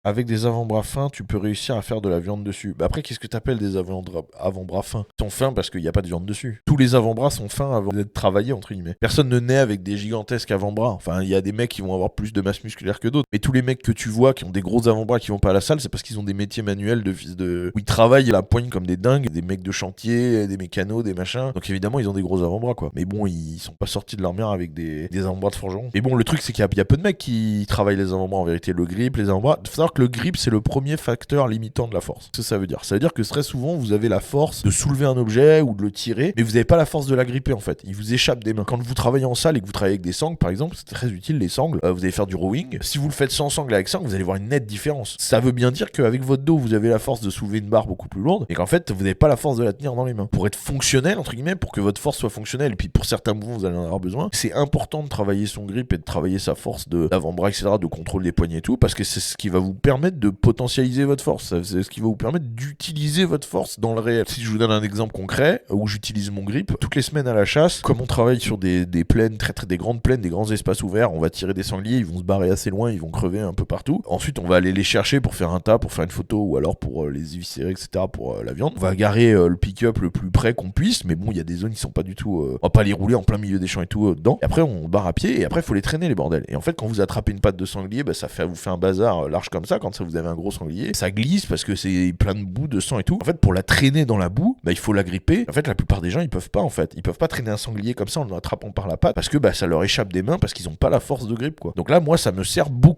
avec des avant-bras fins, tu peux réussir à faire de la viande dessus. Bah après, qu'est-ce que t'appelles des avant-bras fins? Ils sont fins parce qu'il n'y a pas de viande dessus. Tous les avant-bras sont fins avant d'être travaillés, entre guillemets. Personne ne naît avec des gigantesques avant-bras. Enfin, il y a des mecs qui vont avoir plus de masse musculaire que d'autres. Mais tous les mecs que tu vois qui ont des gros avant-bras qui vont pas à la salle, c'est parce qu'ils ont des métiers manuels de fils de... où ils travaillent à la poigne comme des dingues, des mecs de chantier, des mécanos, des machins. Donc évidemment, ils ont des gros avant-bras, quoi. Mais bon, ils sont pas sortis de leur mère avec des avant-bras de forgeron. Mais bon, le truc, c'est qu'il y a peu de mecs qui travaillent les avant-bras en vérité. Le grip, les avant-bras. Il faut savoir que le grip, c'est le premier facteur limitant de la force. C'est ça veut dire. Ça veut dire que très souvent, vous avez la force de soulever un objet ou de le tirer, mais vous n'avez pas la force de la gripper en fait. Il vous échappe des mains. Quand vous travaillez en salle et que vous travaillez avec des sangles, par exemple, c'est très utile les sangles. Vous allez faire du rowing. Si vous le faites sans sangle avec sangle, vous allez voir une nette différence. Ça veut bien dire qu'avec votre dos, vous avez la force de soulever une barre beaucoup plus lourde et qu'en fait, vous n'avez pas la force de la tenir dans les mains. Pour être fonctionnel, entre guillemets, pour que votre force soit fonctionnelle, et puis pour certains mouvements, vous allez en avoir besoin, c'est important de travailler son grip et de travailler sa force d'avant-bras, etc., de contrôle des poignets et tout, parce que c'est ce qui va vous permettre de potentialiser votre force. C'est ce qui va vous permettre d'utiliser votre force dans le réel. Si je vous donne un exemple concret où j'utilise mon grip, toutes les semaines à la chasse, comme on travaille sur des plaines, des grandes plaines, des grands espaces ouverts, on va tirer des sangliers, ils vont se barrer assez loin, ils vont crever un peu partout. Ensuite, on va aller les chercher pour faire un tas, pour faire une photo, ou alors pour les éviscérer, etc., pour la viande. On va garer le pick-up le plus près qu'on puisse, mais bon, il y a des zones qui sont pas du tout... on va pas les rouler en plein milieu des champs et tout dedans. Et après, on barre à pied, et après, il faut les traîner, les bordels. Et en fait, quand vous attrapez une patte de sanglier, bah, vous fait un bazar large comme ça, quand ça vous avez un gros sanglier. Ça glisse parce que c'est plein de boue, de sang et tout. En fait, pour la traîner dans la boue, bah, il faut la gripper. En fait, la plupart des gens, ils peuvent pas, en fait. Ils peuvent pas traîner un sanglier comme ça en l'attrapant par la patte parce que bah, ça leur échappe des mains parce qu'ils ont pas la force de grippe, quoi. Donc là, moi, ça me sert beaucoup.